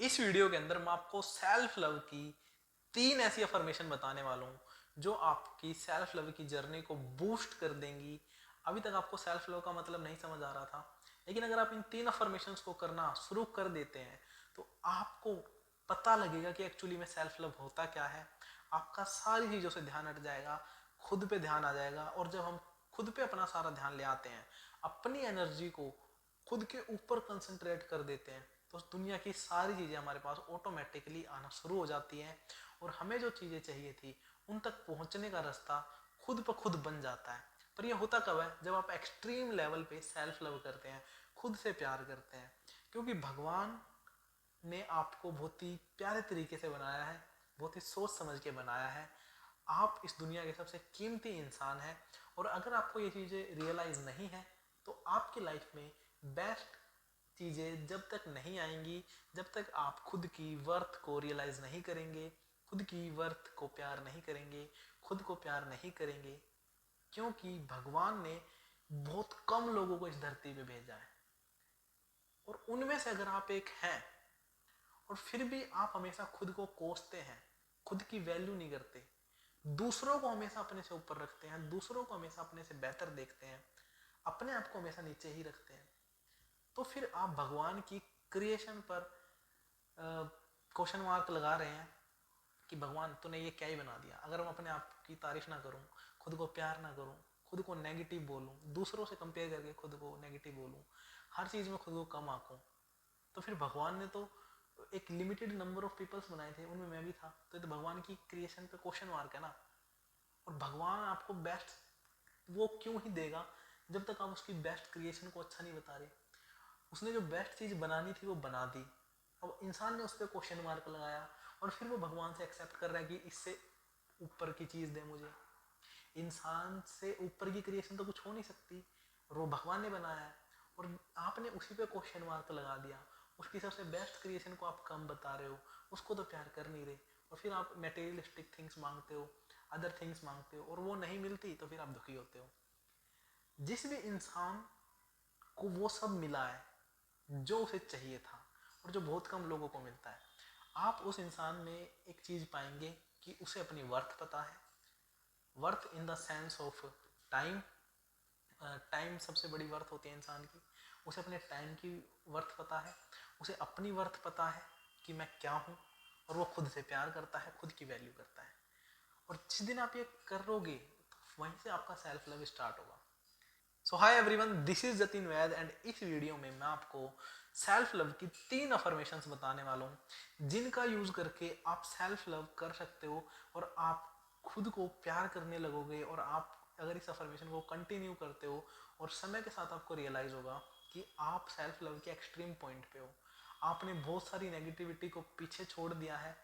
इस वीडियो के अंदर मैं आपको सेल्फ लव की 3 ऐसी अफर्मेशन बताने वाला हूँ जो आपकी सेल्फ लव की जर्नी को बूस्ट कर देंगी। अभी तक आपको सेल्फ लव का मतलब नहीं समझ आ रहा था, लेकिन अगर आप इन 3 अफर्मेशंस को करना शुरू कर देते हैं तो आपको पता लगेगा कि एक्चुअली में सेल्फ लव होता क्या है। आपका सारी चीज़ों से ध्यान हट जाएगा, खुद पे ध्यान आ जाएगा। और जब हम खुद पे अपना सारा ध्यान ले आते हैं, अपनी एनर्जी को खुद के ऊपर कंसंट्रेट कर देते हैं, तो दुनिया की सारी चीज़ें हमारे पास ऑटोमेटिकली आना शुरू हो जाती हैं। और हमें जो चीज़ें चाहिए थी उन तक पहुंचने का रास्ता खुद ब खुद बन जाता है। पर यह होता कब है? जब आप एक्सट्रीम लेवल पे सेल्फ लव करते हैं, खुद से प्यार करते हैं। क्योंकि भगवान ने आपको बहुत ही प्यारे तरीके से बनाया है, बहुत ही सोच समझ के बनाया है। आप इस दुनिया के सबसे कीमती इंसान हैं। और अगर आपको ये चीज़ें रियलाइज़ नहीं है तो आपकी लाइफ में बेस्ट चीज़ें जब तक नहीं आएंगी, जब तक आप खुद की वर्थ को रियलाइज़ नहीं करेंगे, खुद की वर्थ को प्यार नहीं करेंगे, खुद को प्यार नहीं करेंगे। क्योंकि भगवान ने बहुत कम लोगों को इस धरती पे भेजा है, और उनमें से अगर आप एक हैं और फिर भी आप हमेशा खुद को कोसते हैं, खुद की वैल्यू नहीं करते, दूसरों को हमेशा अपने से ऊपर रखते हैं, दूसरों को हमेशा अपने से बेहतर देखते हैं, अपने आप को हमेशा नीचे ही रखते हैं, तो फिर आप भगवान की क्रिएशन पर क्वेश्चन मार्क लगा रहे हैं कि भगवान तूने ये क्या ही बना दिया। अगर मैं अपने आप की तारीफ ना करूं, खुद को प्यार ना करूं, खुद को नेगेटिव बोलूं, दूसरों से कंपेयर करके खुद को नेगेटिव बोलूं, हर चीज़ में खुद को कम आंकूं, तो फिर भगवान ने तो एक लिमिटेड नंबर ऑफ पीपल्स बनाए थे, उनमें मैं भी था। तो ये तो भगवान की क्रिएशन पे क्वेश्चन मार्क है ना। और भगवान आपको बेस्ट वो क्यों ही देगा जब तक आप उसकी बेस्ट क्रिएशन को अच्छा नहीं बता रहे। उसने जो बेस्ट चीज़ बनानी थी वो बना दी। अब इंसान ने उस पर क्वेश्चन मार्क लगाया और फिर वो भगवान से एक्सेप्ट कर रहा है कि इससे ऊपर की चीज़ दे मुझे। इंसान से ऊपर की क्रिएशन तो कुछ हो नहीं सकती, और वो भगवान ने बनाया है, और आपने उसी पे क्वेश्चन मार्क लगा दिया। उसकी सबसे बेस्ट क्रिएशन को आप कम बता रहे हो, उसको तो प्यार कर नहीं रहे, और फिर आप मटेरियलिस्टिक थिंग्स मांगते हो, अदर थिंग्स मांगते हो, और वो नहीं मिलती तो फिर आप दुखी होते हो। जिस भी इंसान को वो सब मिला है जो उसे चाहिए था, और जो बहुत कम लोगों को मिलता है, आप उस इंसान में एक चीज़ पाएंगे कि उसे अपनी वर्थ पता है। Worth in the sense of time. Time सबसे बड़ी वर्थ होती है इंसान की। उसे अपने टाइम की वर्थ पता है, उसे अपनी वर्थ पता है कि मैं क्या हूँ, और वो खुद से प्यार करता है, खुद की वैल्यू करता है। और जिस दिन आप ये करोगे तो वहीं से आपका सेल्फ लव स्टार्ट होगा। So hi everyone, this is Jatin Vaid, and इस वीडियो में मैं आपको सेल्फ लव की 3 अफर्मेशंस बताने वाला हूँ जिनका यूज करके आप सेल्फ लव कर सकते हो, और आप खुद को प्यार करने लगोगे। और आप अगर इस अफर्मेशन को कंटिन्यू करते हो, और समय के साथ आपको रियलाइज होगा कि आप सेल्फ लव के एक्सट्रीम पॉइंट पे हो। आपने बहुत सारी नेगेटिविटी को पीछे छोड़ दिया है,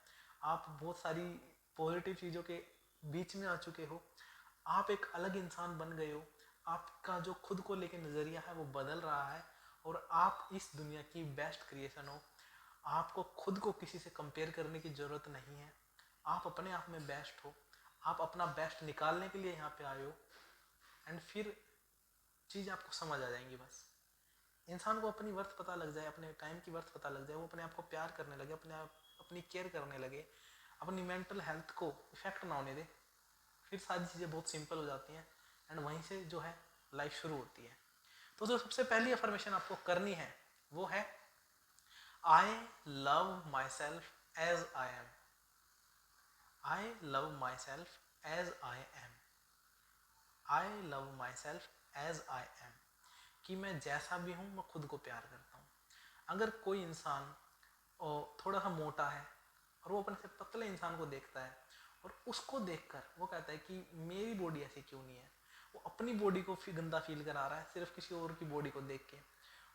आप बहुत सारी पॉजिटिव चीज़ों के बीच में आ चुके हो, आप एक अलग इंसान बन गए हो। आपका जो खुद को लेके नज़रिया है वो बदल रहा है, और आप इस दुनिया की बेस्ट क्रिएशन हो। आपको खुद को किसी से कंपेयर करने की ज़रूरत नहीं है, आप अपने आप में बेस्ट हो। आप अपना बेस्ट निकालने के लिए यहाँ पे आए हो, एंड फिर चीज़ आपको समझ आ जाएंगी। बस इंसान को अपनी वर्थ पता लग जाए, अपने टाइम की वर्थ पता लग जाए, वो अपने आप को प्यार करने लगे, अपने आप अपनी केयर करने लगे, अपनी मेंटल हेल्थ को इफेक्ट ना होने दे, फिर सारी चीज़ें बहुत सिंपल हो जाती हैं, एंड वहीं से जो है लाइफ शुरू होती है। तो जो सबसे पहली अफर्मेशन आपको करनी है वो है I love myself as I am. I love myself as I am. I love myself as I am. कि मैं जैसा भी हूँ मैं खुद को प्यार करता हूँ। अगर कोई इंसान थोड़ा सा मोटा है और वो अपने से पतले इंसान को देखता है, और उसको देखकर वो कहता है कि मेरी बॉडी ऐसी क्यों नहीं है, वो अपनी बॉडी को गंदा फील करा रहा है सिर्फ किसी और की बॉडी को देख के।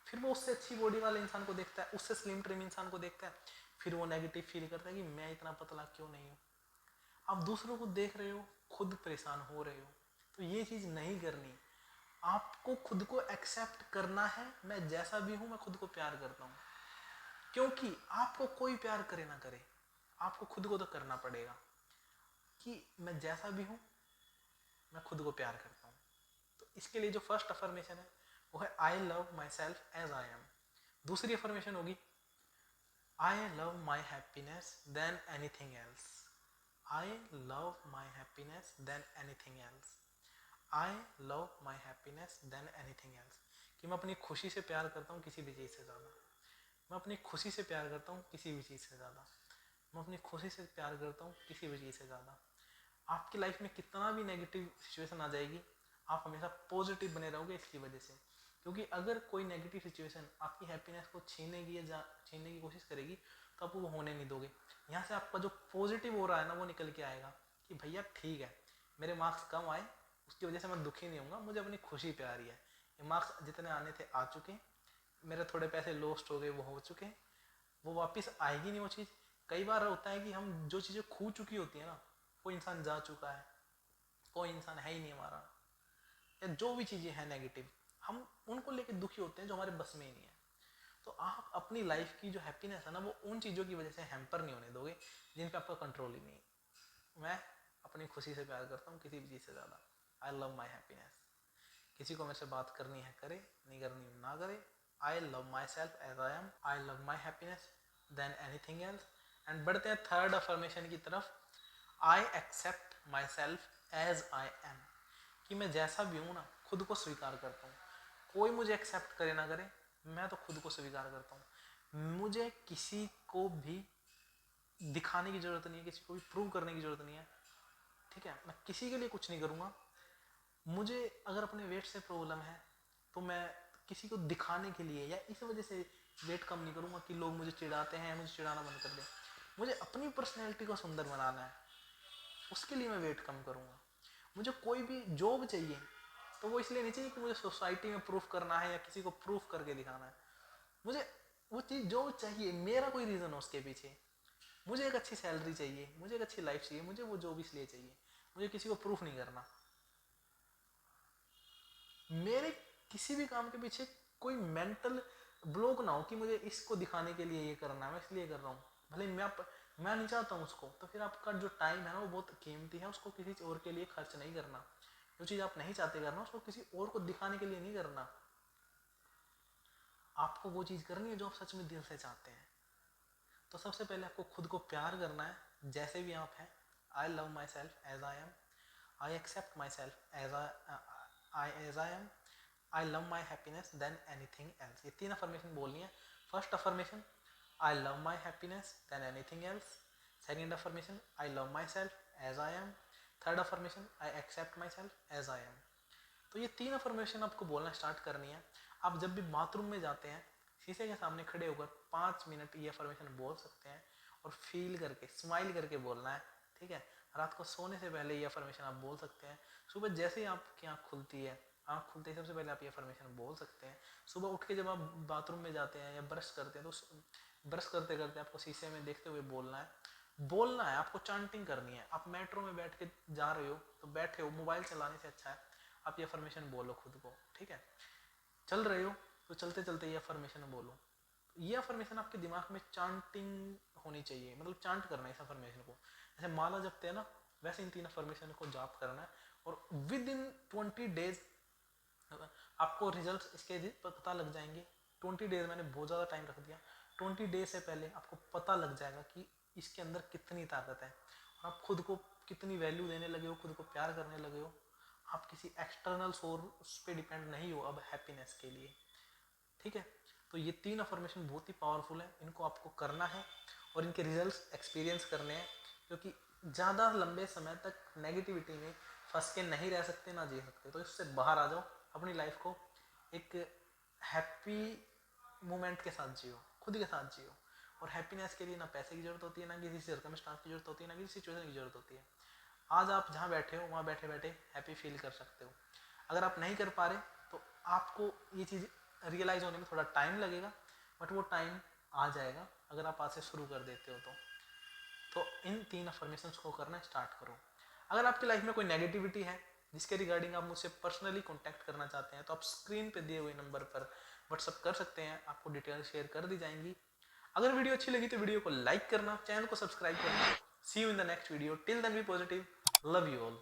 फिर वो उससे अच्छी बॉडी वाले इंसान को देखता है, उससे स्लिम ट्रिम इंसान को देखता है, फिर वो नेगेटिव फील करता है कि मैं इतना पतला क्यों नहीं हूँ। आप दूसरों को देख रहे हो, खुद परेशान हो रहे हो। तो ये चीज़ नहीं करनी। आपको खुद को एक्सेप्ट करना है, मैं जैसा भी हूँ मैं खुद को प्यार करता हूँ। क्योंकि आपको कोई प्यार करे ना करे, आपको खुद को तो करना पड़ेगा कि मैं जैसा भी हूँ मैं खुद को प्यार करता हूँ। तो इसके लिए जो फर्स्ट अफर्मेशन है वो है I love myself as I am. दूसरी अफर्मेशन होगी I love my happiness than anything else. I love my happiness than anything else. I love my happiness than anything else. कि मैं अपनी खुशी से प्यार करता हूँ किसी भी चीज़ से ज़्यादा। मैं अपनी खुशी से प्यार करता हूँ किसी भी चीज़ से ज़्यादा। मैं अपनी खुशी से प्यार करता हूँ किसी भी चीज़ से ज़्यादा। आपकी लाइफ में कितना भी नेगेटिव सिचुएशन आ जाएगी, आप हमेशा पॉजिटिव बने रहोगे इसकी वजह से। क्योंकि अगर कोई नेगेटिव सिचुएशन आपकी हैप्पीनेस को छीनेगी या छीनने की कोशिश करेगी तो आप वो होने नहीं दोगे। यहाँ से आपका जो पॉजिटिव हो रहा है ना वो निकल के आएगा कि भैया ठीक है, मेरे मार्क्स कम आए उसकी वजह से मैं दुखी नहीं होऊंगा, मुझे अपनी खुशी पे आ रही है। ये मार्क्स जितने आने थे आ चुके, मेरे थोड़े पैसे लॉस्ट हो गए वो हो चुके, वो वापस आएगी नहीं वो चीज़। कई बार होता है कि हम जो चीज़ें खो चुकी होती है ना, कोई इंसान जा चुका है, कोई इंसान है ही नहीं हमारा, या जो भी चीज़ें हैं नेगेटिव, हम उनको लेके दुखी होते हैं जो हमारे बस में ही नहीं है। तो आप अपनी लाइफ की जो हैप्पीनेस है ना वो उन चीज़ों की वजह से हैम्पर नहीं होने दोगे जिन पे आपका कंट्रोल ही नहीं। मैं अपनी खुशी से प्यार करता हूँ किसी भी चीज़ से ज़्यादा। आई लव माई हैप्पीनेस। किसी को मेरे से बात करनी है करे, नहीं करनी ना करे। I love myself as I am. I love my happiness than anything else. And बढ़ते हैं थर्ड अफर्मेशन की तरफ। I accept myself as I am. कि मैं जैसा भी हूँ ना खुद को स्वीकार करता हूँ। कोई मुझे एक्सेप्ट करे ना करे, मैं तो खुद को स्वीकार करता हूँ। मुझे किसी को भी दिखाने की ज़रूरत नहीं है, किसी को भी प्रूव करने की ज़रूरत नहीं है। ठीक है, मैं किसी के लिए कुछ नहीं करूँगा। मुझे अगर अपने वेट से प्रॉब्लम है तो मैं किसी को दिखाने के लिए या इस वजह से वेट कम नहीं करूँगा कि लोग मुझे चिढ़ाते हैं, मुझे चिढ़ाना बंद कर दें। मुझे अपनी पर्सनैलिटी को सुंदर बनाना है, उसके लिए मैं वेट कम करूँगा। मुझे कोई भी जॉब चाहिए तो वो इसलिए नहीं चाहिए कि मुझे सोसाइटी में प्रूफ करना है या किसी को प्रूफ करके दिखाना है। मुझे वो चीज़ जो चाहिए, मेरा कोई रीज़न हो उसके पीछे। मुझे एक अच्छी सैलरी चाहिए, मुझे एक अच्छी लाइफ चाहिए, मुझे वो जॉब इसलिए चाहिए, मुझे किसी को प्रूफ नहीं करना। मेरे किसी भी काम के पीछे कोई मेंटल ब्लॉक ना हो कि मुझे इसको दिखाने के लिए ये करना है, मैं इसलिए कर रहा हूँ। भले मैं नहीं चाहता हूँ उसको, तो फिर आपका जो टाइम है ना वो बहुत कीमती है, उसको किसी और के लिए खर्च नहीं करना। जो चीज़ आप नहीं चाहते करना उसको किसी और को दिखाने के लिए नहीं करना। आपको वो चीज़ करनी है जो आप सच में दिल से चाहते हैं। तो सबसे पहले आपको खुद को प्यार करना है जैसे भी आप हैं। I love myself as I am. I accept myself as I am. I love my happiness than anything else. ये 3 अफर्मेशन बोलनी है। First affirmation, I love my happiness than anything else. Second affirmation, I love myself as I am. Third affirmation, I accept myself as I am. तो ये 3 affirmation आपको बोलना start करनी है। आप जब भी बाथरूम में जाते हैं शीशे के सामने खड़े होकर 5 मिनट ये अफर्मेशन बोल सकते हैं और फील करके स्माइल करके बोलना है। ठीक है, रात को सोने से पहले ये अफर्मेशन आप बोल सकते हैं। सुबह जैसे ही आपकी आँख खुलती है, आँख खुलते ही सबसे पहले आप ये अफर्मेशन बोल सकते हैं। सुबह उठ के जब आप बाथरूम में जाते हैं या ब्रश करते हैं तो ब्रश करते करते आपको शीशे में देखते हुए बोलना है। आपको चांटिंग करनी है। आप मेट्रो में बैठ के जा रहे हो तो बैठे हो, मोबाइल चलाने से अच्छा है आप ये अफर्मेशन बोलो खुद को। ठीक है, चल रहे हो तो चलते चलते ये अफर्मेशन बोलो। ये अफर्मेशन आपके दिमाग में चांटिंग होनी चाहिए, मतलब चांट करना है इस अफर्मेशन को। जैसे माला जपते हैं ना, वैसे इन 3 अफर्मेशन को जाप करना है। और विद इन 20 डेज आपको रिजल्ट इसके पता लग जाएंगे। 20 डेज मैंने बहुत ज़्यादा टाइम रख दिया। 20 डेज से पहले आपको पता लग जाएगा कि इसके अंदर कितनी ताकत है और आप खुद को कितनी वैल्यू देने लगे हो, खुद को प्यार करने लगे हो। आप किसी एक्सटर्नल सोर्स पे डिपेंड नहीं हो अब हैप्पीनेस के लिए। ठीक है, तो ये 3 अफर्मेशन बहुत ही पावरफुल है, इनको आपको करना है और इनके रिजल्ट्स एक्सपीरियंस करने हैं। क्योंकि ज़्यादा लंबे समय तक नेगेटिविटी में फंस के नहीं रह सकते, ना जी सकते। तो इससे बाहर आ जाओ, अपनी लाइफ को एक हैप्पी मोमेंट के साथ जियो, खुद के साथ जियो। और हैप्पीनेस के लिए ना पैसे की जरूरत होती है, ना किसी सर्कमस्टांस की जरूरत होती है, ना किसी सिचुएशन की जरूरत होती है। आज आप जहाँ बैठे हो वहाँ बैठे बैठे हैप्पी फील कर सकते हो। अगर आप नहीं कर पा रहे तो आपको ये चीज़ रियलाइज़ होने में थोड़ा टाइम लगेगा, बट वो टाइम आ जाएगा अगर आप आज से शुरू कर देते हो तो इन 3 अफर्मेशंस को करना स्टार्ट करो। अगर आपकी लाइफ में कोई नेगेटिविटी है जिसके रिगार्डिंग आप मुझसे पर्सनली कॉन्टैक्ट करना चाहते हैं तो आप स्क्रीन पे दिए हुए नंबर पर व्हाट्सअप कर सकते हैं, आपको डिटेल शेयर कर दी जाएंगी। अगर वीडियो अच्छी लगी तो वीडियो को लाइक करना, चैनल को सब्सक्राइब करना। See you in the next video, till then be positive, love you all.